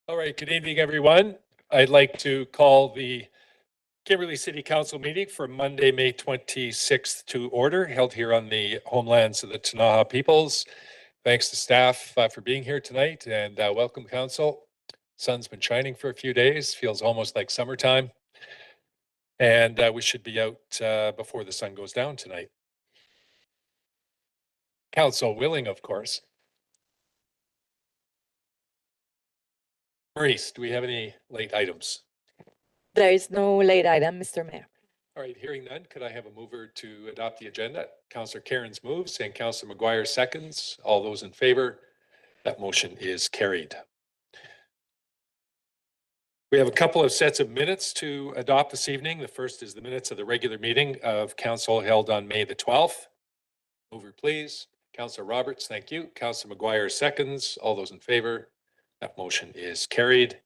All right, good evening, everyone. I'd like to call the Kimberley City Council meeting for Monday, May 26th to order, held here on the homelands of the Ktunaxa peoples. Thanks to staff for being here tonight, and welcome, council. Sun's been shining for a few days, feels almost like summertime. And we should be out before the sun goes down tonight. Council willing, of course. Maurice, do we have any late items? There is no late item, Mr. Mayor. All right, hearing none, could I have a mover to adopt the agenda? Councillor Cairns moves and Councillor McGuire seconds. All those in favor? That motion is carried. We have a couple of sets of minutes to adopt this evening. The first is the minutes of the regular meeting of council held on May the 12th. Mover, please. Councillor Roberts, thank you. Councillor McGuire seconds. All those in favor? That motion is carried.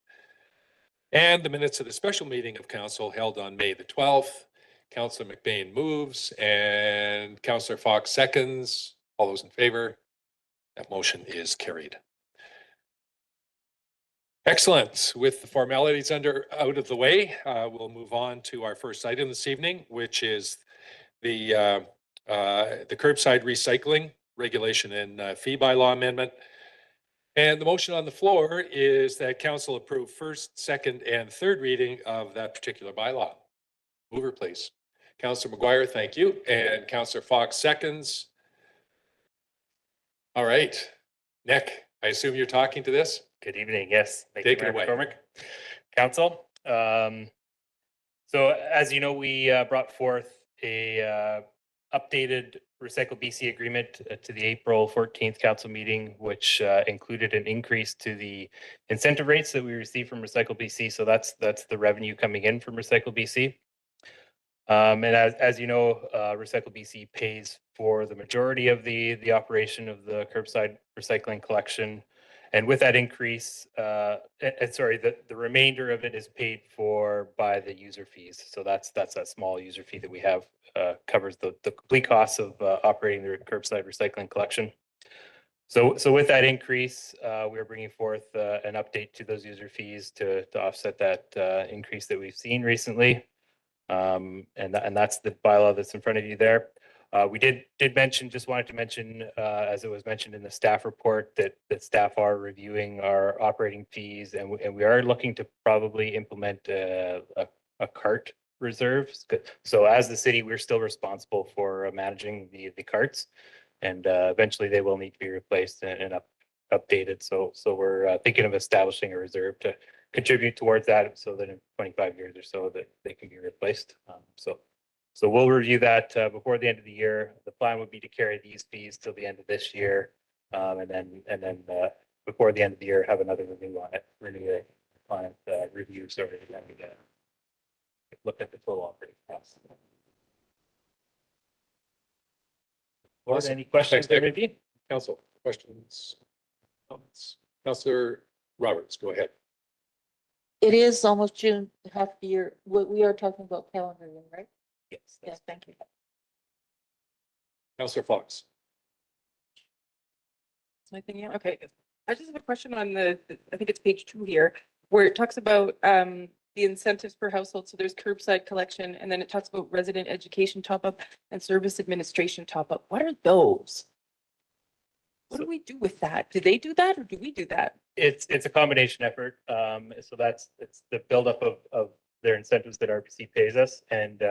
And the minutes of the special meeting of council held on May the 12th. Councillor McBain moves and Councillor Fox seconds. All those in favor? That motion is carried. Excellent. With the formalities out of the way, we'll move on to our first item this evening, which is the curbside recycling regulation and fee bylaw amendment. And the motion on the floor is that council approve first, second, and third reading of that particular bylaw. Mover, please. Councillor McGuire, thank you. And Councillor Fox seconds. All right. Nick, I assume you're talking to this? Good evening. Yes. Take it away. McCormick. Council. So as you know, we brought forth a updated Recycle BC agreement to the April 14th council meeting, which included an increase to the incentive rates that we receive from Recycle BC. So that's the revenue coming in from Recycle BC. And as you know, Recycle BC pays for the majority of the operation of the curbside recycling collection. And with that increase, the remainder of it is paid for by the user fees. So that's that small user fee that we have covers the complete costs of operating the curbside recycling collection. So with that increase, we're bringing forth an update to those user fees to offset that increase that we've seen recently. And that's the bylaw that's in front of you there. We did mention, just wanted to mention, as it was mentioned in the staff report, that staff are reviewing our operating fees, and we are looking to probably implement a cart reserve. So as the city, we're still responsible for managing the carts, and eventually they will need to be replaced and updated. So we're thinking of establishing a reserve to contribute towards that, so that in 25 years or so that they can be replaced. So we'll review that before the end of the year. The plan would be to carry these fees till the end of this year, and then before the end of the year have another review on it, review sort of look at the total operating costs. Awesome. Any questions there may be? Council, questions, comments? Councillor Roberts, go ahead. It is almost June, half the year. We are talking about calendar year, right? Yes. Yes, thank you. Councillor Fox. Anything else? Okay. I just have a question on the I think it's page 2 here, where it talks about the incentives per household. So there's curbside collection, and then it talks about resident education top up and service administration top up. What are those? What do we do with that? Do they do that, or do we do that? It's a combination effort. So it's the buildup of their incentives that RBC pays us, and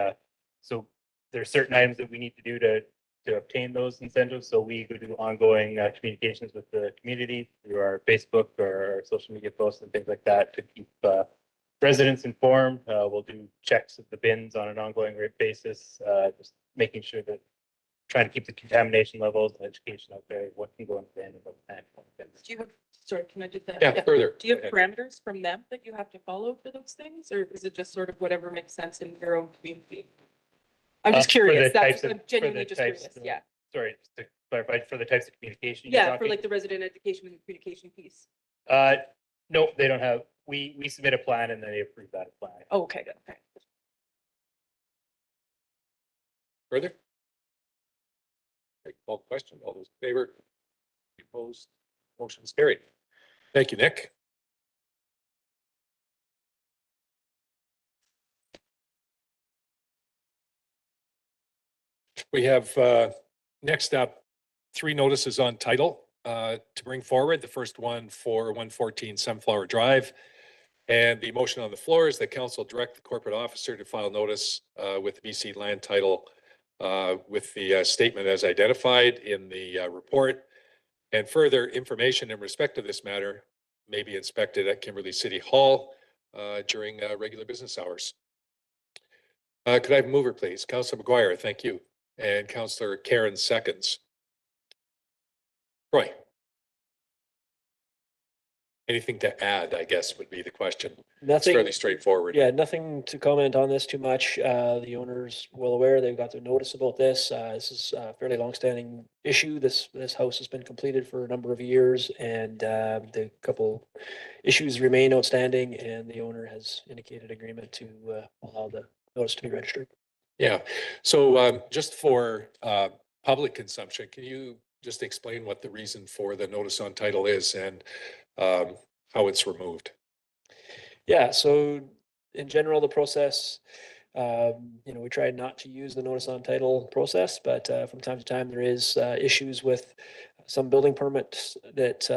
so there's certain items that we need to do to obtain those incentives. So we go do ongoing communications with the community through our Facebook or our social media posts and things like that to keep residents informed. We'll do checks of the bins on an ongoing basis, just making sure that trying to keep the contamination levels and education out there, what can go in the bin and what can't go in the bins. Do you have, sorry, can I do that? Yeah, further. Do you have parameters from them that you have to follow for those things, or is it just sort of whatever makes sense in your own community? I'm just curious. I'm genuinely just curious. Yeah. Sorry, just to clarify, for the types of communication. Yeah, for like the resident education and communication piece. No, they don't have. We submit a plan and then they approve that plan. Oh, okay, good. Okay. Further? Call question. All those in favor? Opposed? Motion is carried. Thank you, Nick. We have next up 3 notices on title to bring forward. The first one for 114 Sunflower Drive. And the motion on the floor is that council direct the corporate officer to file notice with BC Land Title with the statement as identified in the report. And further information in respect to this matter may be inspected at Kimberley City Hall during regular business hours. Could I have a mover, please? Councillor McGuire, thank you. And Councillor Karen seconds. Roy. Anything to add, I guess, would be the question. It's Nothing, fairly straightforward. yeah, nothing to comment on this too much. The owner's well aware, they've got the notice about this. This is a fairly longstanding issue. This house has been completed for a number of years and the couple issues remain outstanding and the owner has indicated agreement to allow the notice to be registered. Yeah. So just for public consumption, can you just explain what the reason for the notice on title is and how it's removed? Yeah, so in general, the process, we try not to use the notice on title process, but from time to time there is issues with some building permits that,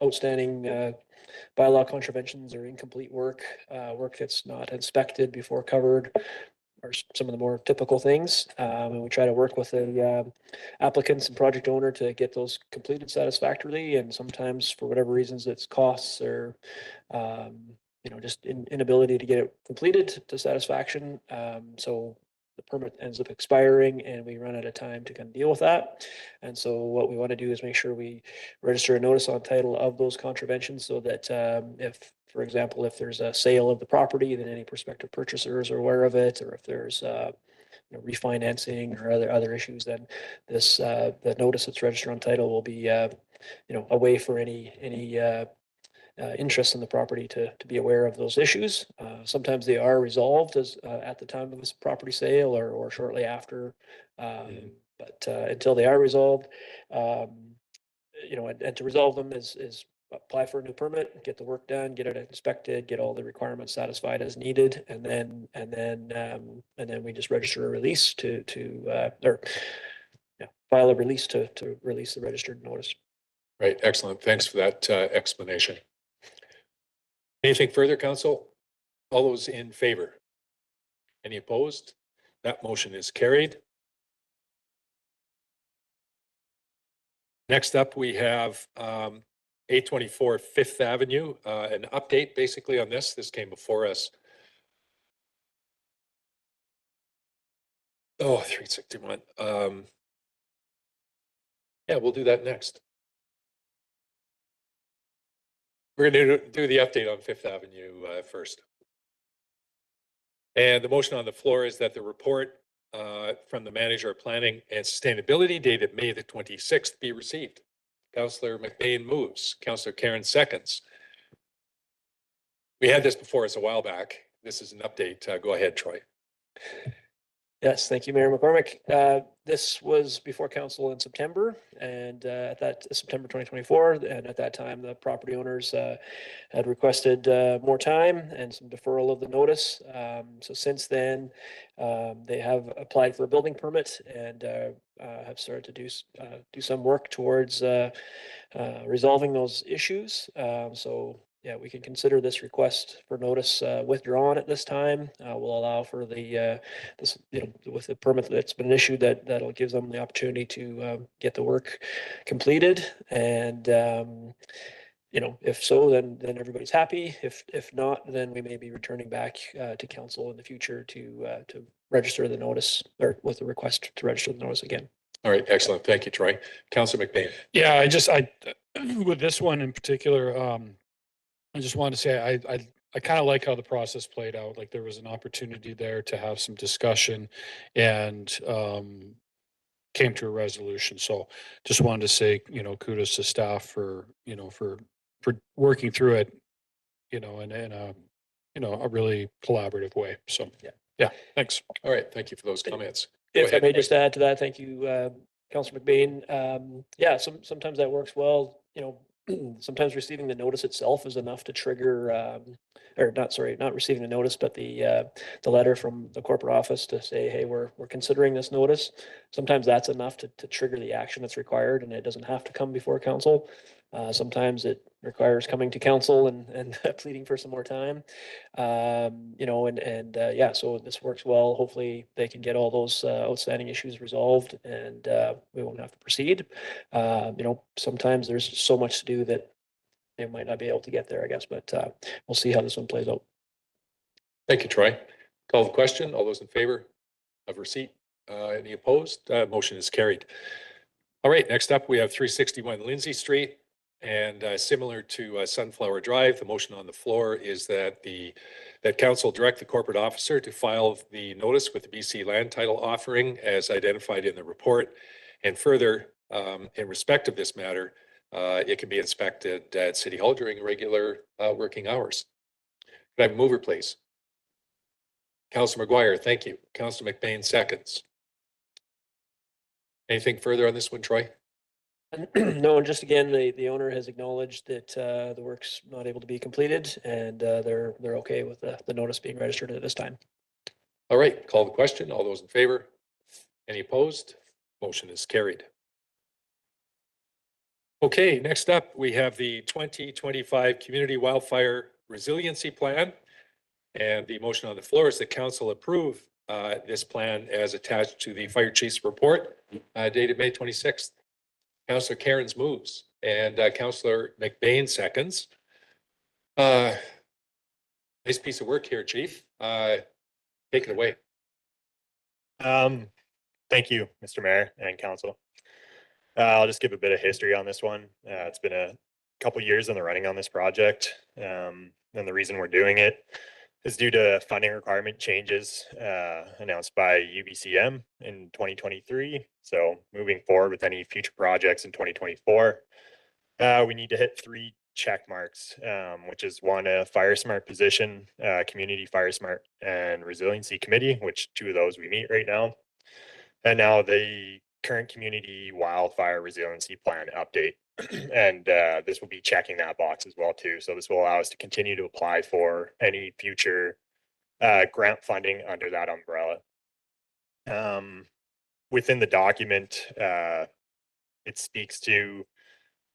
outstanding bylaw contraventions or incomplete work, work that's not inspected before covered, are some of the more typical things. And we try to work with the applicants and project owner to get those completed satisfactorily. And sometimes for whatever reasons, it's costs or, just inability to get it completed to satisfaction. So the permit ends up expiring and we run out of time to kind of deal with that. And so what we want to do is make sure we register a notice on title of those contraventions so that if, for example, if there's a sale of the property, then any prospective purchasers are aware of it, or if there's refinancing or other issues, then this the notice that's registered on title will be a way for any interest in the property to be aware of those issues. Sometimes they are resolved as at the time of this property sale or shortly after, but until they are resolved, and to resolve them is apply for a new permit, get the work done, get it inspected, get all the requirements satisfied as needed, and then we just register a release file a release to release the registered notice. Right. Excellent. Thanks for that explanation. Anything further, council? All those in favor? Any opposed? That motion is carried. Next up, we have 824 Fifth Avenue, an update basically on this. This came before us. 361. Yeah, we'll do that next. We're going to do the update on Fifth Avenue first. And the motion on the floor is that the report from the manager of planning and sustainability dated May the 26th be received. Councillor McBain moves. Councillor Karen seconds. We had this before us a while back. This is an update. Go ahead, Troy. Yes, thank you, Mayor McCormick. This was before council in September and at that September 2024. And at that time, the property owners had requested more time and some deferral of the notice. So since then, they have applied for a building permit and have started to do some work towards resolving those issues. So yeah, we can consider this request for notice withdrawn at this time. We'll allow for the with the permit that's been issued, that'll give them the opportunity to get the work completed. And if so, then everybody's happy. If not, then we may be returning back to council in the future to register the notice or with the request to register the notice again. All right, excellent. Thank you, Troy. Councillor McBain. Yeah, with this one in particular, I just wanted to say I kind of like how the process played out. Like there was an opportunity there to have some discussion and came to a resolution. So just wanted to say, kudos to staff for working through it, in a really collaborative way. So yeah, thanks. All right, thank you for those comments. Go If I ahead, may Troy. just add to that, thank you, Councillor McBain. Sometimes that works well. Sometimes receiving the notice itself is enough to trigger or not, sorry, not receiving the notice, but the letter from the corporate office to say, hey, we're considering this notice. Sometimes that's enough to trigger the action that's required, and it doesn't have to come before council. Sometimes it requires coming to council and pleading for some more time. You know, yeah, so this works well. Hopefully they can get all those outstanding issues resolved, and we won't have to proceed. You know, sometimes there's so much to do that they might not be able to get there, I guess, but we'll see how this one plays out. Thank you, Troy. Call the question. All those in favor of receipt? Any opposed? Motion is carried. All right, next up, we have 361 Lindsay Street. And similar to Sunflower Drive, the motion on the floor is that that council direct the corporate officer to file the notice with the BC land title offering as identified in the report. And further, in respect of this matter, it can be inspected at City Hall during regular working hours. Could I have a mover, please? Councilor McGuire, thank you. Councilor McBain seconds. Anything further on this one, Troy? No, and just again, the owner has acknowledged that the work's not able to be completed, and they're okay with the notice being registered at this time. All right, call the question. All those in favor? Any opposed? Motion is carried. Okay, next up, we have the 2025 Community Wildfire Resiliency Plan. And the motion on the floor is that council approve this plan as attached to the fire chief's report dated May 26th. Councillor Cairns moves and Councillor McBain seconds. Nice piece of work here, Chief. Take it away. Thank you, Mr. Mayor and Council. I'll just give a bit of history on this one. It's been a couple years in the running on this project. And the reason we're doing it is due to funding requirement changes announced by UBCM in 2023. So moving forward with any future projects in 2024, we need to hit 3 check marks, which is one, a Fire Smart position, Community Fire Smart and Resiliency Committee, which 2 of those we meet right now. And now the current Community Wildfire Resiliency Plan update. And this will be checking that box as well too. So this will allow us to continue to apply for any future grant funding under that umbrella. Within the document, it speaks to,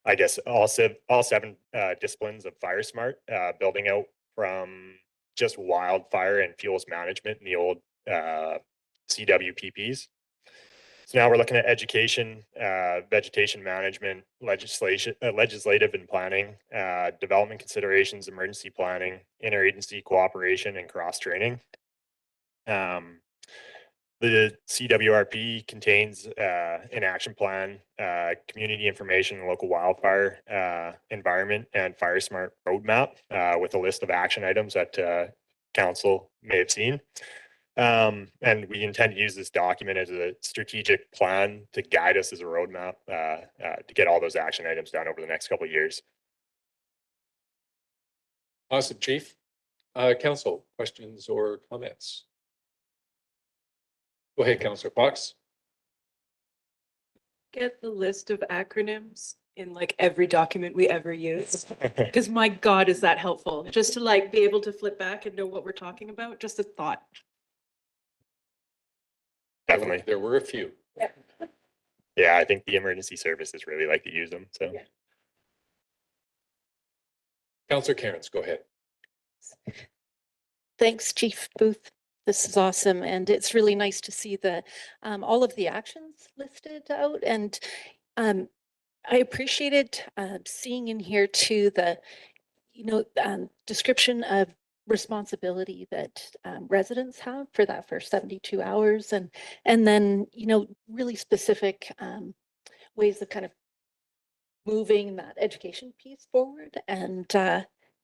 I guess, all 7 disciplines of Fire Smart, building out from just wildfire and fuels management in the old CWPPs. So now we're looking at education, vegetation management, legislative and planning, development considerations, emergency planning, interagency cooperation, and cross training. The CWRP contains an action plan, community information, local wildfire environment, and Fire Smart roadmap with a list of action items that council may have seen. And we intend to use this document as a strategic plan to guide us as a roadmap to get all those action items done over the next couple of years. Awesome, Chief. Council, questions or comments? Go ahead, Councillor Fox. Get the list of acronyms in like every document we ever use. Because my God, is that helpful? Just to like be able to flip back and know what we're talking about. Just a thought. Definitely. There were a few. Yeah, I think the emergency services really like to use them. So. Yeah. Councillor Cairns, go ahead. Thanks, Chief Booth. This is awesome. And it's really nice to see the all of the actions listed out. And I appreciated seeing in here too the, description of responsibility that residents have for that first 72 hours. And then, really specific ways of kind of moving that education piece forward. And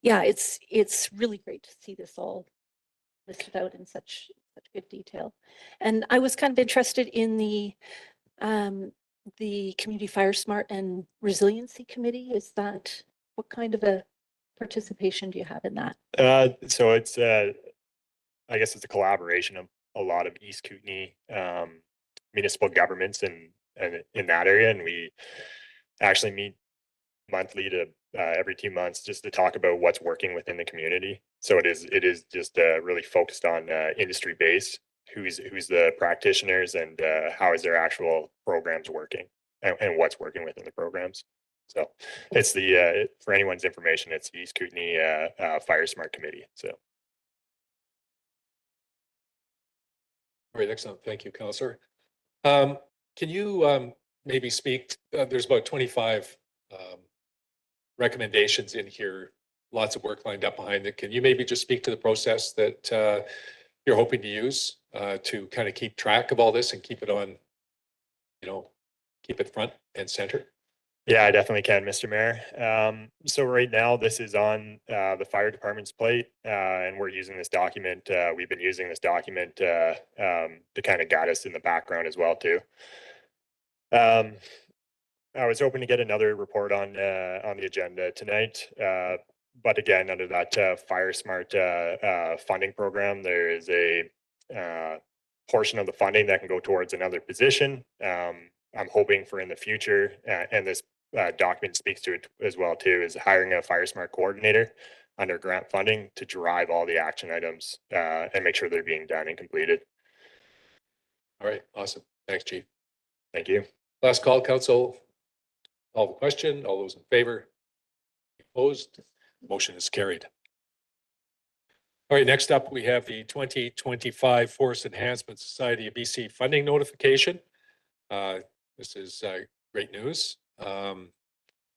yeah, it's really great to see this all listed out in such good detail. And I was kind of interested in the Community Fire Smart and Resiliency Committee. Is that, what kind of a participation do you have in that? So it's I guess it's a collaboration of a lot of East Kootenay municipal governments and in that area, and we actually meet monthly to every 2 months just to talk about what's working within the community. So it is just really focused on industry based, who's the practitioners and how is their actual programs working and what's working within the programs. So it's for anyone's information, it's the East Kootenay Fire Smart Committee. So. All right, excellent. Thank you, Councillor. Can you maybe speak, there's about 25 recommendations in here, lots of work lined up behind it. Can you maybe just speak to the process that you're hoping to use to kind of keep track of all this and keep it on, keep it front and center? Yeah, I definitely can, Mr. Mayor. So right now, this is on the fire department's plate, and we're using this document. We've been using this document to kind of guide us in the background as well, too. I was hoping to get another report on the agenda tonight, but again, under that Fire Smart funding program, there is a portion of the funding that can go towards another position. I'm hoping for in the future, and this document speaks to it as well too, is hiring a Fire Smart coordinator under grant funding to drive all the action items and make sure they're being done and completed. All right, awesome. Thanks, Chief. Thank you. Last call, Council. All the question, all those in favor? Opposed? Motion is carried. All right, next up, we have the 2025 Forest Enhancement Society of BC funding notification. This is great news.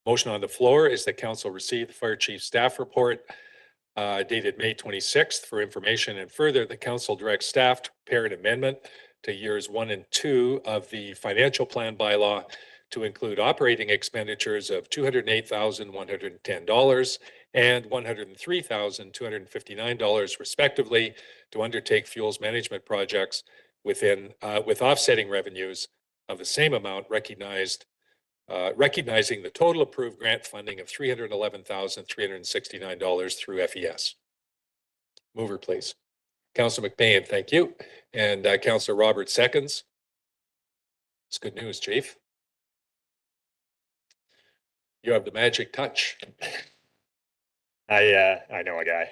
Motion on the floor is that Council receive the Fire Chief staff report dated May 26th for information, and further the Council directs staff to prepare an amendment to years 1 and 2 of the financial plan bylaw to include operating expenditures of $208,110 and $103,259 respectively to undertake fuels management projects with offsetting revenues of the same amount recognizing the total approved grant funding of $311,369 through FES. Mover, please. Councillor McBain, thank you. And Councillor Roberts seconds. It's good news, Chief. You have the magic touch. I know a guy.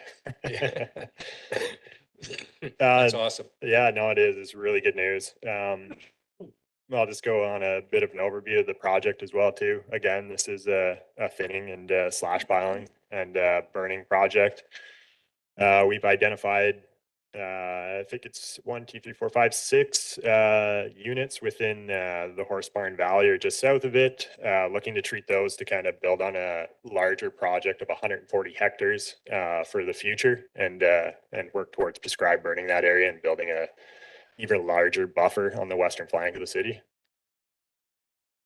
That's awesome. Yeah, no, it is. It's really good news. I'll just go on a bit of an overview of the project as well too. Again, this is a thinning and slash piling and burning project. We've identified, I think it's 1, 2, 3, 4, 5, 6 units within the Horse Barn Valley or just south of it, looking to treat those to kind of build on a larger project of 140 hectares for the future and work towards prescribed burning that area and building a even larger buffer on the western flank of the city.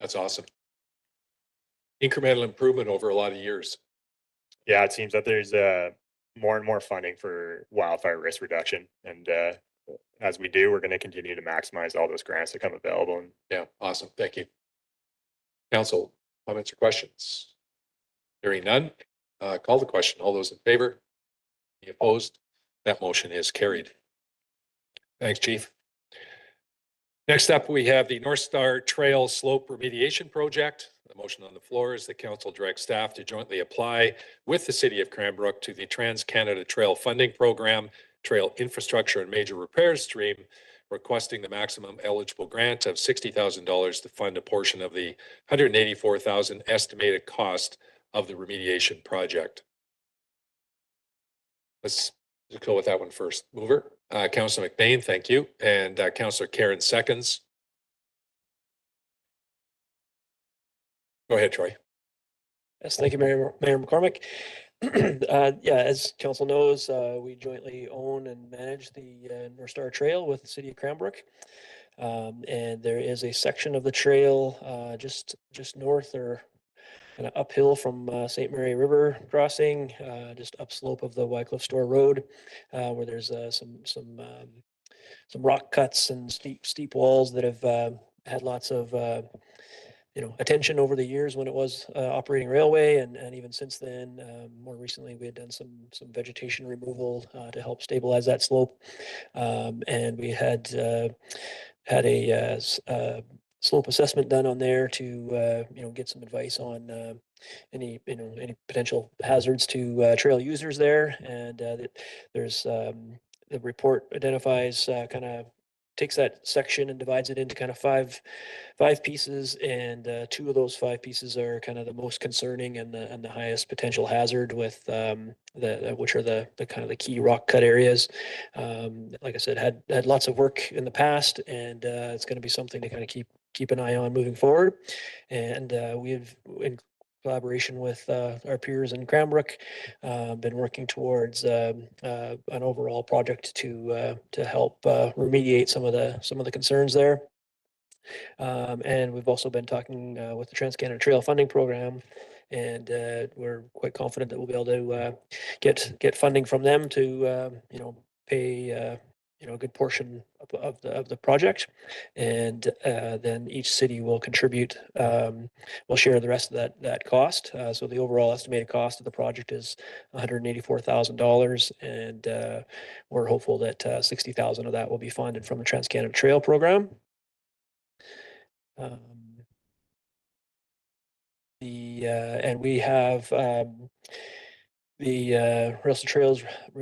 That's awesome. Incremental improvement over a lot of years. Yeah, it seems that there's more and more funding for wildfire risk reduction. And as we do, we're going to continue to maximize all those grants that come available. Yeah, awesome. Thank you. Council, comments or questions? Hearing none, call the question. All those in favor? Any opposed? That motion is carried. Thanks, Chief. Next up, we have the North Star Trail Slope Remediation Project. The motion on the floor is the Council direct staff to jointly apply with the City of Cranbrook to the Trans-Canada Trail Funding Program, Trail Infrastructure and Major Repairs Stream, requesting the maximum eligible grant of $60,000 to fund a portion of the $184,000 estimated cost of the remediation project. Let's go with that one first. Mover. Councillor McBain, thank you. And Councillor Karen seconds. Go ahead, Troy. Yes, thank you, Mayor McCormick. Yeah, as council knows, we jointly own and manage the North Star Trail with the City of Cranbrook. And there is a section of the trail just north or kind of uphill from St. Mary River crossing, just upslope of the Wycliffe Store Road, where there's some rock cuts and steep walls that have had lots of attention over the years when it was operating railway, and even since then. More recently, we had done some vegetation removal to help stabilize that slope, and we had a slope assessment done on there to get some advice on any potential hazards to trail users there. And there's the report identifies kind of takes that section and divides it into kind of five pieces, and two of those five pieces are kind of the most concerning and the highest potential hazard, with which are the kind of the key rock cut areas. Like I said, had lots of work in the past, and it's going to be something to kind of keep an eye on moving forward. And we've, in collaboration with our peers in Cranbrook, been working towards an overall project to help remediate some of the concerns there. And we've also been talking with the Trans-Canada Trail Funding Program, and we're quite confident that we'll be able to get funding from them to pay a good portion of the project, and then each city will contribute, will share the rest of that cost. So the overall estimated cost of the project is $184,000, and we're hopeful that $60,000 of that will be funded from the Trans-Canada Trail Program. And we have the Rails to Trails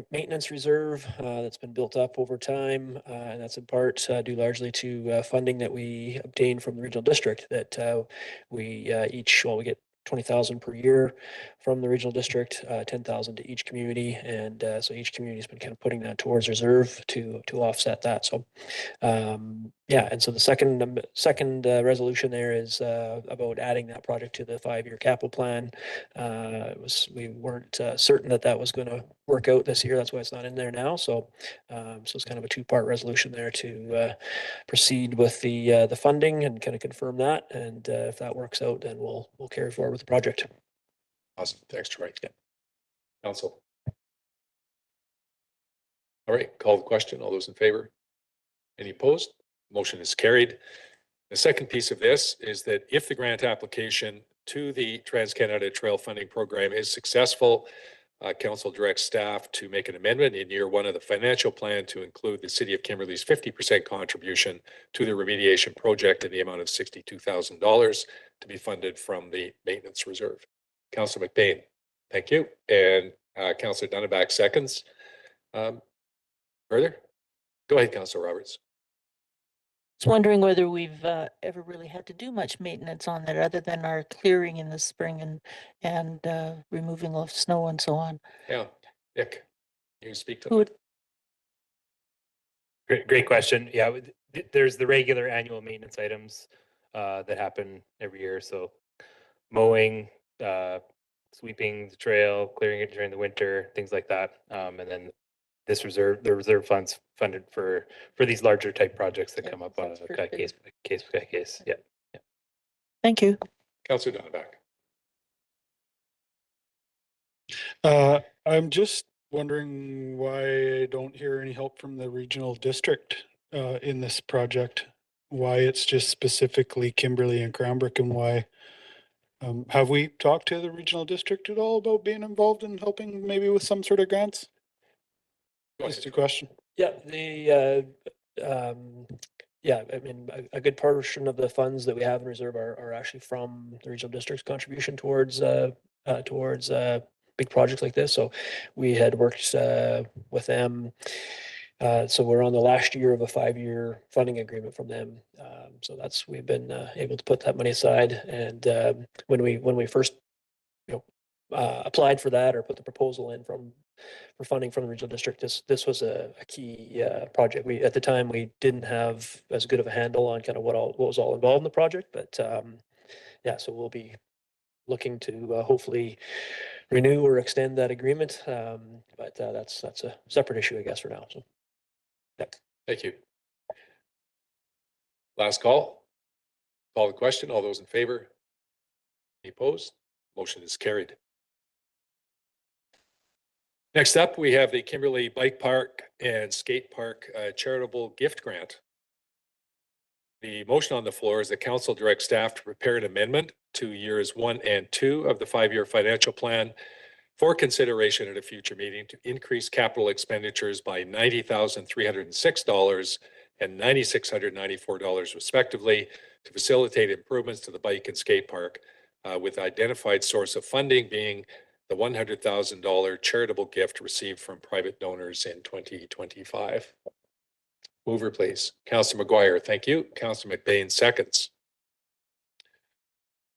Maintenance Reserve that's been built up over time, and that's in part due largely to funding that we obtained from the regional district. That we get 20,000 per year from the regional district, 10,000 to each community, and so each community has been kind of putting that towards reserve to offset that. So and so the second resolution there is about adding that project to the 5-year capital plan. We weren't certain that was going to work out this year. That's why it's not in there now. So it's kind of a 2-part resolution there to proceed with the funding and kind of confirm that. And if that works out, then we'll carry forward with the project. Awesome. Thanks, Troy. Yeah. Council. All right, call the question. All those in favor? Any opposed? Motion is carried. The second piece of this is that if the grant application to the Trans-Canada Trail Funding Program is successful, council directs staff to make an amendment in year 1 of the financial plan to include the City of Kimberley's 50% contribution to the remediation project in the amount of $62,000 to be funded from the maintenance reserve. Councillor McBain, thank you. And Councillor Dunneback seconds. Further? Go ahead, Councillor Roberts. Just wondering whether we've ever really had to do much maintenance on that other than our clearing in the spring and removing of snow and so on. Yeah, Nick, you speak to Who would, Great question. Yeah, there's the regular annual maintenance items that happen every year. So mowing, sweeping the trail, clearing it during the winter, things like that. And then the reserve funds funded for these larger type projects that come up on a case by case. Yeah. thank you. Councillor Dunneback. I'm just wondering why I don't hear any help from the regional district in this project. Why it's just specifically Kimberley and Cranbrook, and why have we talked to the regional district at all about being involved in helping maybe with some sort of grants? Just a question. Yeah, I mean, a good portion of the funds that we have in reserve are actually from the regional district's contribution towards big projects like this. So we had worked with them. So we're on the last year of a 5-year funding agreement from them. So we've been able to put that money aside. And when we first applied for that or put the proposal in for funding from the regional district, this was a key project. At the time we didn't have as good of a handle on kind of what was all involved in the project, but so we'll be looking to hopefully renew or extend that agreement. But that's a separate issue, I guess, for now. So, yeah. Thank you. Last call. Call the question. All those in favor? Any opposed? Motion is carried. Next up, we have the Kimberley Bike Park and Skate Park Charitable Gift Grant. The motion on the floor is the council directs staff to prepare an amendment to years 1 and 2 of the 5-year financial plan for consideration at a future meeting to increase capital expenditures by $90,306 and $9,694 respectively to facilitate improvements to the bike and skate park with identified source of funding being the $100,000 charitable gift received from private donors in 2025. Mover, please. Councillor McGuire, thank you. Councillor McBain seconds.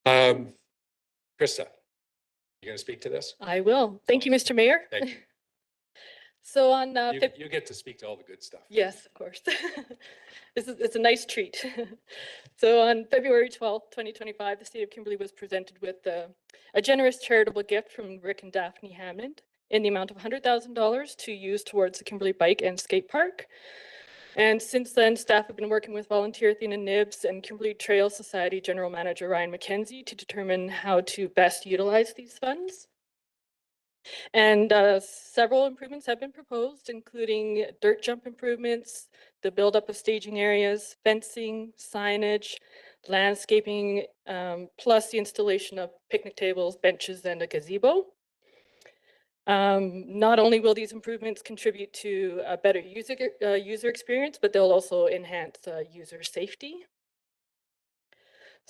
Krista, you going to speak to this? I will. Thank you, Mr. Mayor. Thank you. So on, You get to speak to all the good stuff. yes, of course. It's a nice treat. So on February 12th, 2025, the City of Kimberley was presented with a generous charitable gift from Rick and Daphne Hammond in the amount of $100,000 to use towards the Kimberley Bike and Skate Park. And since then, staff have been working with Volunteer Athena Nibs and Kimberley Trail Society General Manager Ryan McKenzie to determine how to best utilize these funds. And several improvements have been proposed, including dirt jump improvements, the buildup of staging areas, fencing, signage, landscaping, plus the installation of picnic tables, benches, and a gazebo. Not only will these improvements contribute to a better user experience, but they'll also enhance user safety.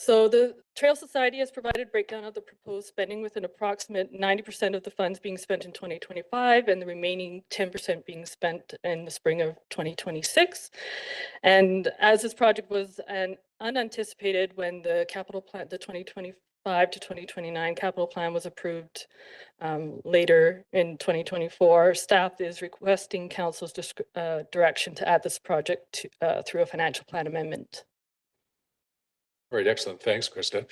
So the Trail Society has provided breakdown of the proposed spending with an approximate 90% of the funds being spent in 2025 and the remaining 10% being spent in the spring of 2026. And as this project was unanticipated when the capital plan, the 2025 to 2029 capital plan was approved later in 2024, staff is requesting council's direction to add this project to, through a financial plan amendment. All right, excellent. Thanks, Krista.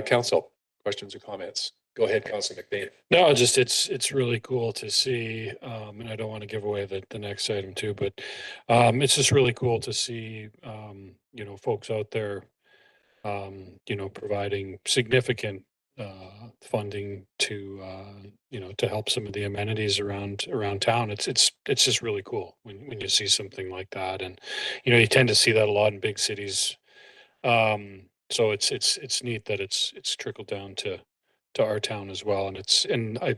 Council, questions or comments? Go ahead, Councillor McBain. No, just it's really cool to see, and I don't want to give away the next item too, but it's just really cool to see, you know, folks out there, you know, providing significant funding to, you know, to help some of the amenities around town. It's just really cool when you see something like that, and you know, you tend to see that a lot in big cities. So it's neat that it's trickled down to our town as well, and I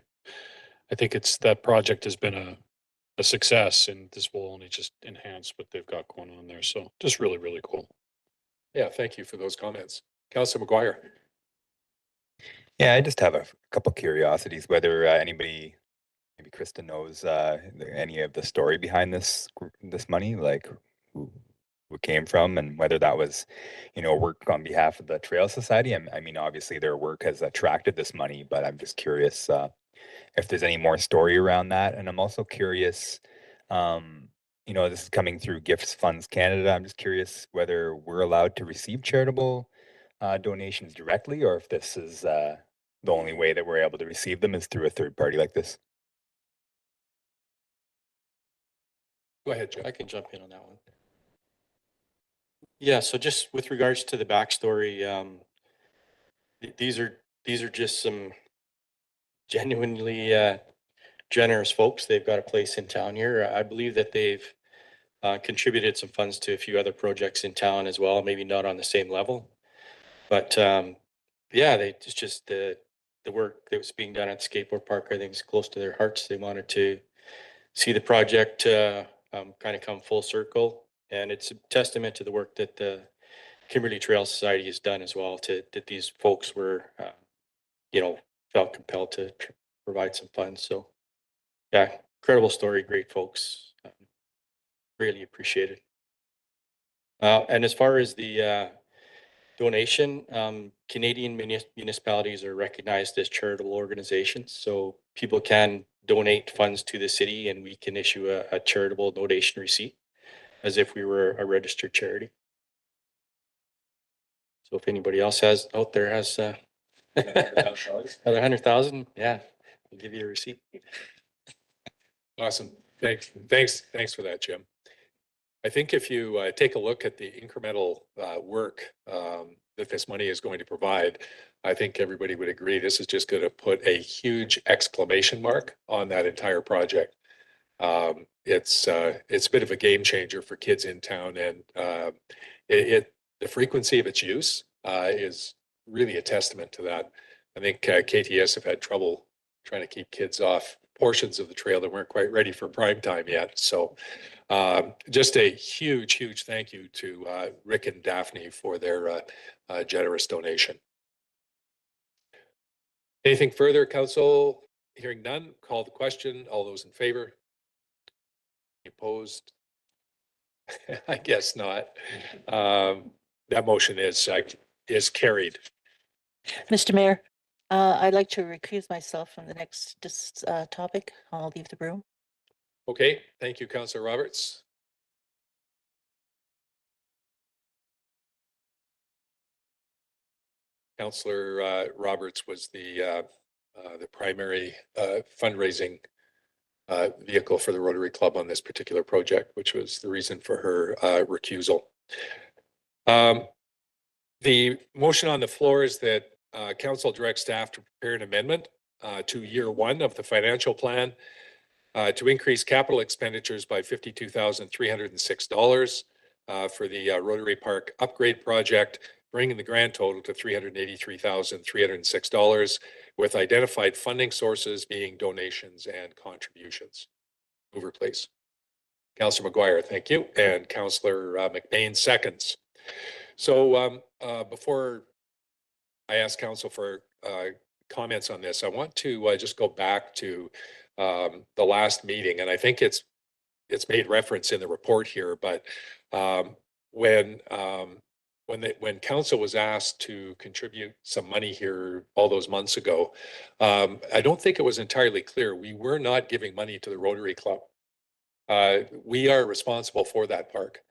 think it's that project has been a success, and this will only just enhance what they've got going on there. So just really cool. Yeah, thank you for those comments. Councillor McGuire. Yeah, I just have a couple curiosities, whether anybody, maybe Krista knows any of the story behind this money, like who it came from, and whether that was, you know, work on behalf of the Trail Society. I mean, obviously their work has attracted this money, but I'm just curious if there's any more story around that. And I'm also curious, you know, this is coming through Gifts Funds Canada. I'm just curious whether we're allowed to receive charitable donations directly, or if this is the only way that we're able to receive them is through a third party like this. Go ahead, Joe. I can jump in on that one. Yeah, so just with regards to the backstory, these are just some genuinely generous folks. They've got a place in town here. I believe that they've contributed some funds to a few other projects in town as well, maybe not on the same level. But yeah, it's just the work that was being done at the skateboard park, I think, is close to their hearts. They wanted to see the project kind of come full circle. And it's a testament to the work that the Kimberley Trail Society has done as well, that these folks were, you know, felt compelled to provide some funds. So yeah, incredible story, great folks, really appreciated. And as far as the donation, Canadian municipalities are recognized as charitable organizations. So people can donate funds to the city and we can issue a charitable donation receipt as if we were a registered charity. So if anybody else out there has another 100,000, yeah, we'll give you a receipt. Awesome. Thanks for that, Jim. I think if you take a look at the incremental work that this money is going to provide, I think everybody would agree this is just going to put a huge exclamation mark on that entire project. It's a bit of a game changer for kids in town, and the frequency of its use is really a testament to that. I think KTS have had trouble trying to keep kids off portions of the trail that weren't quite ready for prime time yet. So just a huge thank you to Rick and Daphne for their generous donation. Anything further, council? Hearing none, call the question. All those in favor? Opposed? I guess not. That motion is carried. Mr. Mayor, I'd like to recuse myself from the next topic. I'll leave the room. Okay, thank you, Councillor Roberts. Councillor Roberts was the primary fundraising vehicle for the Rotary Club on this particular project, which was the reason for her recusal. The motion on the floor is that council directs staff to prepare an amendment to year one of the financial plan to increase capital expenditures by $52,306 for the Rotary Park upgrade project, bringing the grand total to $383,306, with identified funding sources being donations and contributions. Mover, please. Councillor McGuire, thank you. And Councillor McBain seconds. So before I ask council for comments on this, I want to just go back to the last meeting, and I think it's made reference in the report here, but when council was asked to contribute some money here all those months ago, I don't think it was entirely clear. We were not giving money to the Rotary Club. We are responsible for that park.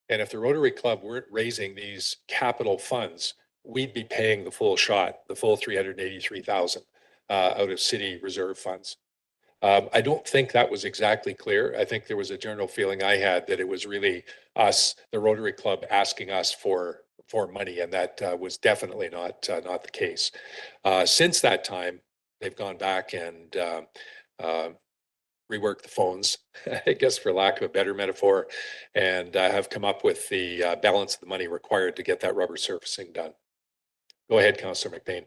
And if the Rotary Club weren't raising these capital funds, we'd be paying the full shot, the full 383,000 out of city reserve funds. I don't think that was exactly clear. I think there was a general feeling I had that it was really us, the Rotary Club, asking us for money, and that was definitely not the case. Since that time, they've gone back and reworked the phones, I guess, for lack of a better metaphor, and have come up with the balance of the money required to get that rubber surfacing done. Go ahead, Councillor McBain.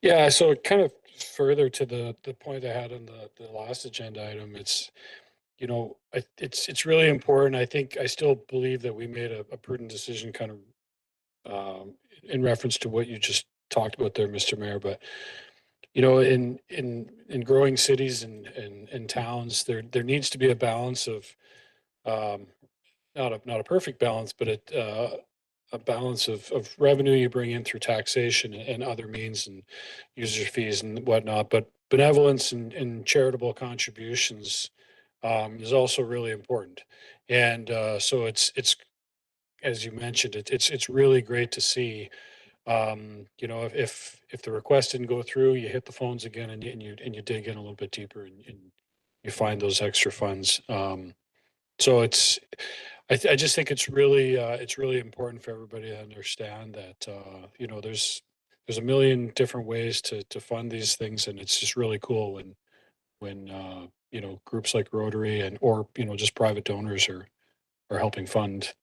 Yeah, so kind of further to the point I had on the last agenda item, it's, you know, it's really important. I think I still believe that we made a prudent decision kind of in reference to what you just talked about there, Mr. Mayor. But, you know, in growing cities and towns, there needs to be a balance of not a perfect balance, but a balance of revenue you bring in through taxation and other means and user fees and whatnot. But benevolence and charitable contributions is also really important. And so it's as you mentioned, it's really great to see. You know, if the request didn't go through, you hit the phones again and you dig in a little bit deeper and you find those extra funds. So I just think it's really important for everybody to understand that you know, there's a million different ways to fund these things, and it's just really cool when you know, groups like Rotary or you know, just private donors are helping fund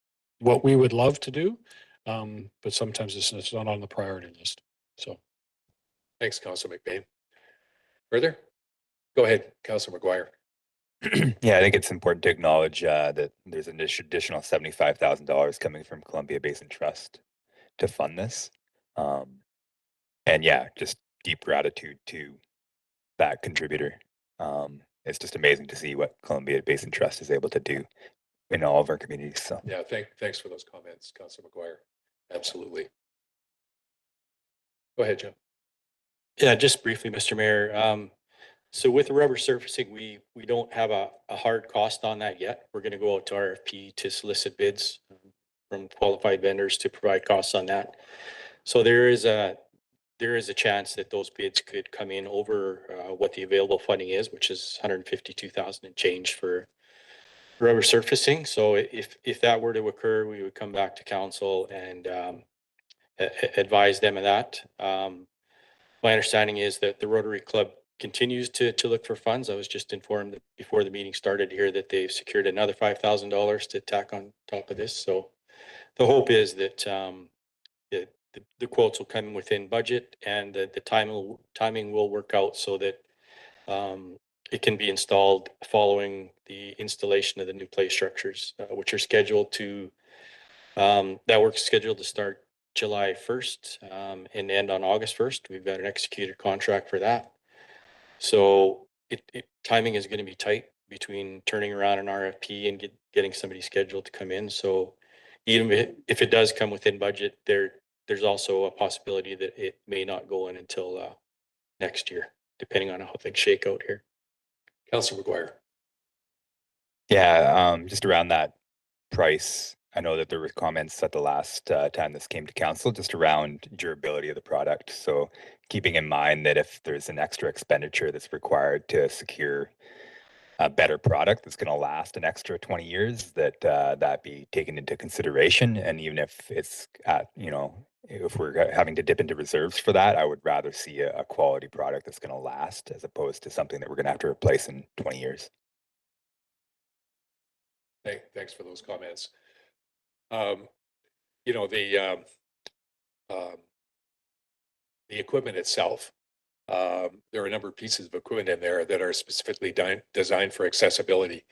what we would love to do, but sometimes it's not on the priority list. So, thanks, Councillor McBain. Further? Go ahead, Councillor McGuire. Yeah, I think it's important to acknowledge that there's an additional $75,000 coming from Columbia Basin Trust to fund this. And yeah, just deep gratitude to that contributor. It's just amazing to see what Columbia Basin Trust is able to do in all of our communities. So Yeah, thanks for those comments, Councillor McGuire. Absolutely. Go ahead, Joe. Yeah, just briefly, Mr. Mayor. So with the rubber surfacing, we don't have a hard cost on that yet. We're going to go out to RFP to solicit bids from qualified vendors to provide costs on that. So there is a chance that those bids could come in over what the available funding is, which is 152,000 and change for rubber surfacing. So if that were to occur, we would come back to council and advise them of that. My understanding is that the Rotary Club continues to look for funds. I was just informed that before the meeting started here that they've secured another $5,000 to tack on top of this. So the hope is that the quotes will come within budget, and the timing will work out so that it can be installed following the installation of the new play structures, which are scheduled to that work's scheduled to start July 1st and end on August 1st. We've got an executed contract for that. So timing is going to be tight between turning around an RFP and getting somebody scheduled to come in. So even if it does come within budget, there's also a possibility that it may not go in until next year, depending on how things shake out here. Councillor McGuire. Yeah, just around that price, I know that there were comments at the last time this came to council just around durability of the product. So keeping in mind that if there's an extra expenditure that's required to secure a better product that's going to last an extra 20 years, that that be taken into consideration. And even if it's at, you know, if we're having to dip into reserves for that, I would rather see a quality product that's going to last as opposed to something that we're going to have to replace in 20 years. Thanks for those comments. You know, the equipment itself, there are a number of pieces of equipment in there that are specifically designed for accessibility,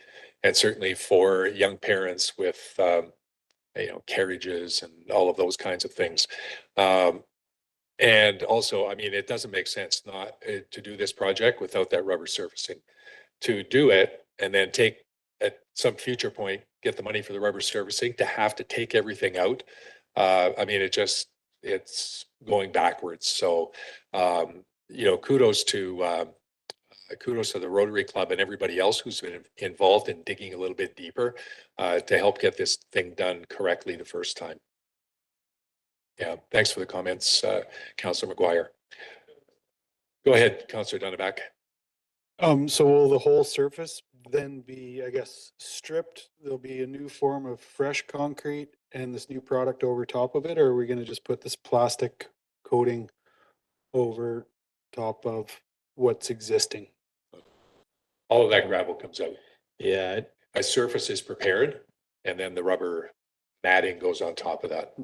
and certainly for young parents with you know, carriages and all of those kinds of things. And also, I mean, it doesn't make sense not to do this project without that rubber surfacing. To do it and then take at some future point, get the money for the rubber surfacing, to have to take everything out. I mean, it's going backwards. So, you know, kudos to the Rotary Club and everybody else who's been involved in digging a little bit deeper to help get this thing done correctly the first time. Yeah, thanks for the comments, Councillor McGuire. Go ahead, Councillor Dunneback. So will the whole surface then be, I guess, stripped? There'll be a new form of fresh concrete and this new product over top of it, or are we going to just put this plastic coating over top of what's existing? All of that gravel comes out. Yeah, A surface is prepared, and then the rubber matting goes on top of that.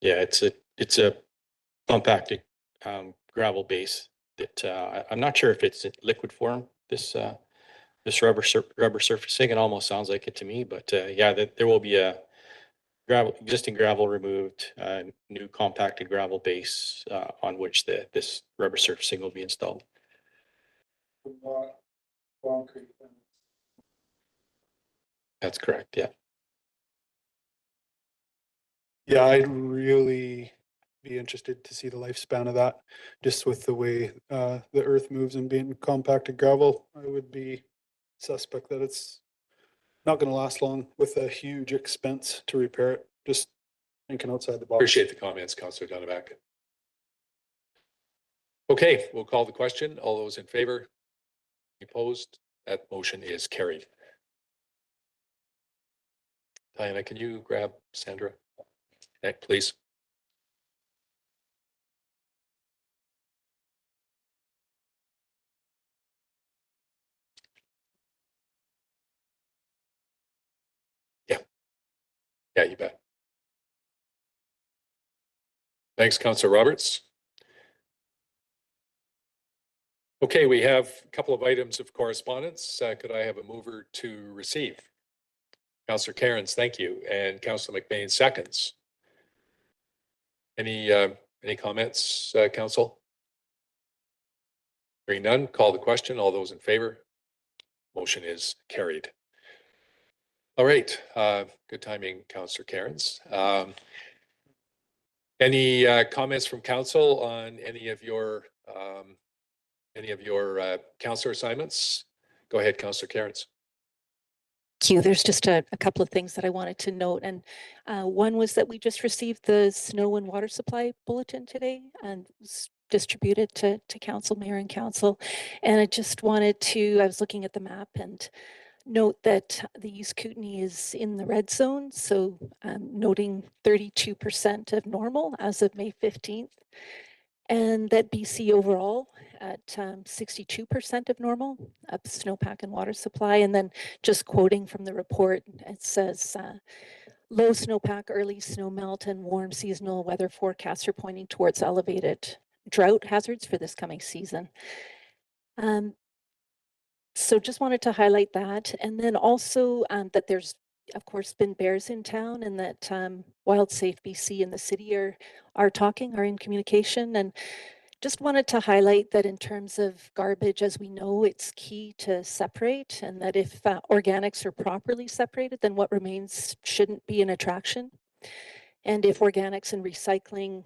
yeah, it's a compacted gravel base that I'm not sure if it's in liquid form. This rubber surfacing, it almost sounds like it to me, but yeah, there will be a existing gravel removed, new compacted gravel base on which this rubber surfacing will be installed. That's correct. Yeah. Yeah, I'd really be interested to see the lifespan of that, just with the way the earth moves and being compacted gravel. I would be suspect that it's not going to last long with a huge expense to repair it. Just thinking outside the box. Appreciate the comments, Councillor Dunneback. Okay, we'll call the question. All those in favor? Opposed? That motion is carried. Diana, can you grab Sandra? Okay, please. Yeah, you bet. Thanks, Councillor Roberts. Okay, we have a couple of items of correspondence. Could I have a mover to receive? Councillor Cairns, thank you. And Councillor McBain seconds. Any comments, Council? Hearing none, call the question. All those in favor? Motion is carried. All right, good timing, Councillor Cairns. Any comments from Council on any of your councillor assignments? Go ahead, Councillor Cairns. Thank you. There's just a couple of things that I wanted to note. And one was that we just received the snow and water supply bulletin today and was distributed to council, mayor and council. And I just wanted to, I was looking at the map and note that the East Kootenay is in the red zone. So noting 32% of normal as of May 15th. And that BC overall at 62% of normal of snowpack and water supply. And then just quoting from the report, it says low snowpack, early snow melt, and warm seasonal weather forecasts are pointing towards elevated drought hazards for this coming season. So just wanted to highlight that. And then also that there's of course, been bears in town, and that Wild Safe BC and the city are talking, are in communication, and just wanted to highlight that in terms of garbage, as we know, it's key to separate, and that if organics are properly separated, then what remains shouldn't be an attraction. And if organics and recycling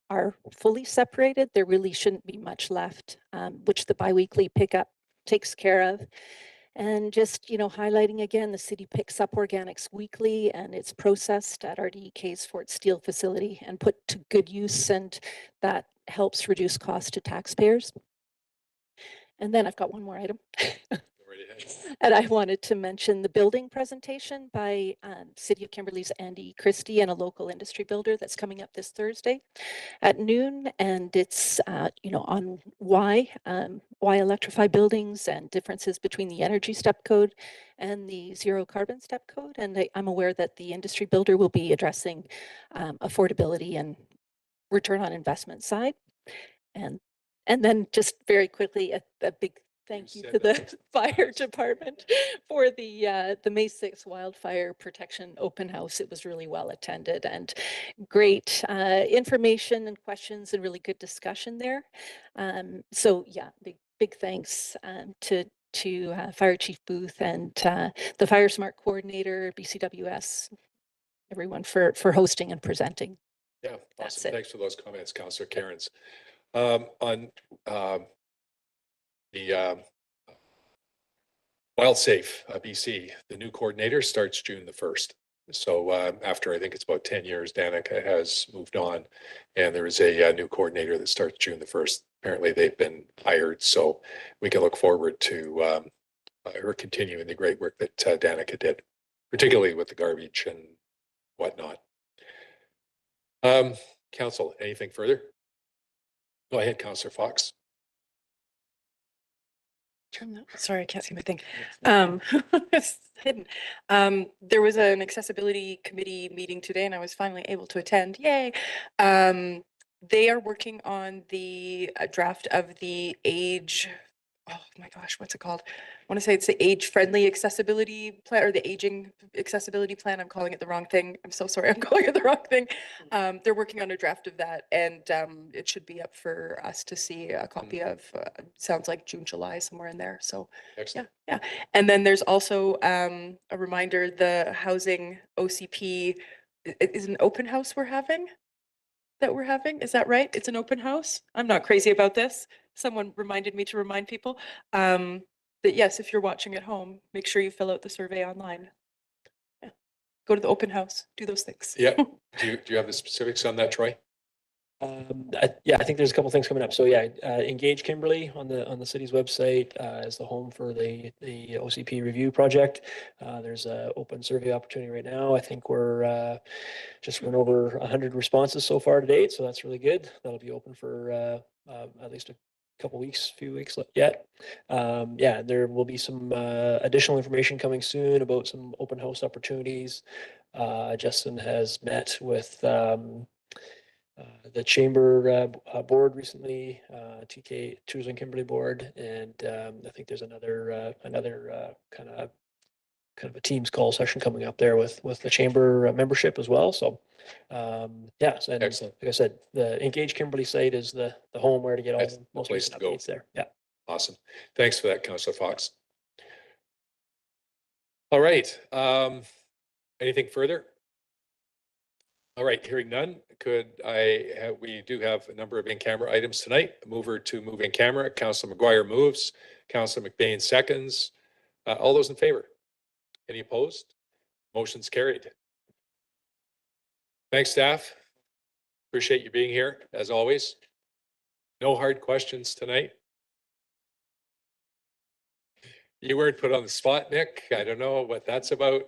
are fully separated, there really shouldn't be much left, which the biweekly pickup takes care of. And just, highlighting again, the city picks up organics weekly and it's processed at RDEK's Fort Steele facility and put to good use, and that helps reduce cost to taxpayers. And then I've got one more item. And I wanted to mention the building presentation by City of Kimberley's Andy Christie and a local industry builder that's coming up this Thursday at noon. And it's, on why electrify buildings and differences between the energy step code and the zero carbon step code. And I'm aware that the industry builder will be addressing affordability and return on investment side. And then just very quickly, a big thank you to the fire department for the May 6th wildfire protection open house. It was really well attended and great information and questions and really good discussion there. So yeah, big thanks to Fire Chief Booth and the Fire Smart Coordinator, BCWS, everyone for hosting and presenting. Yeah, That's awesome. it. Thanks for those comments, Councillor Cairns. On the Wild Safe BC, the new coordinator starts June the 1st. So after I think it's about 10 years, Danica has moved on, and there is a new coordinator that starts June the 1st. Apparently they've been hired, so we can look forward to her continuing the great work that Danica did, particularly with the garbage and whatnot. Council, anything further? Go ahead, Councillor Fox. Sorry, I can't see my thing. It's hidden. There was an accessibility committee meeting today and I was finally able to attend. Yay. They are working on the draft of the oh my gosh, what's it called? I want to say it's the age-friendly accessibility plan or the aging accessibility plan. I'm calling it the wrong thing. I'm so sorry. I'm calling it the wrong thing. They're working on a draft of that, and it should be up for us to see a copy of. Sounds like June, July, somewhere in there. So Excellent. yeah. And then there's also a reminder: the housing OCP is an open house we're having. Is that right? It's an open house. I'm not crazy about this. Someone reminded me to remind people that yes, if you're watching at home, make sure you fill out the survey online. Yeah. Go to the open house, do those things. Yeah. Do you have the specifics on that, Troy? Yeah, I think there's a couple things coming up. So yeah, Engage Kimberley on the city's website is the home for the OCP review project. There's an open survey opportunity right now. I think we're just went over 100 responses so far to date, so that's really good. That'll be open for at least a few weeks yet. Yeah, there will be some additional information coming soon about some open house opportunities. Justin has met with the chamber board recently, TK Tours and Kimberley board, and I think there's another kind of a Teams call session coming up there with the chamber membership as well. So yeah, so, and Excellent. like I said, the Engage Kimberley site is the home where to get all That's the the most place recent to go. updates there. Yeah. Awesome. Thanks for that, Councillor Fox. All right. Anything further? All right, hearing none, we do have a number of in-camera items tonight. Mover to move in camera. Councillor McGuire moves. Councillor McBain seconds. All those in favor? Any opposed? Motion's carried. Thanks, staff. Appreciate you being here, as always. No hard questions tonight. You weren't put on the spot, Nick. I don't know what that's about.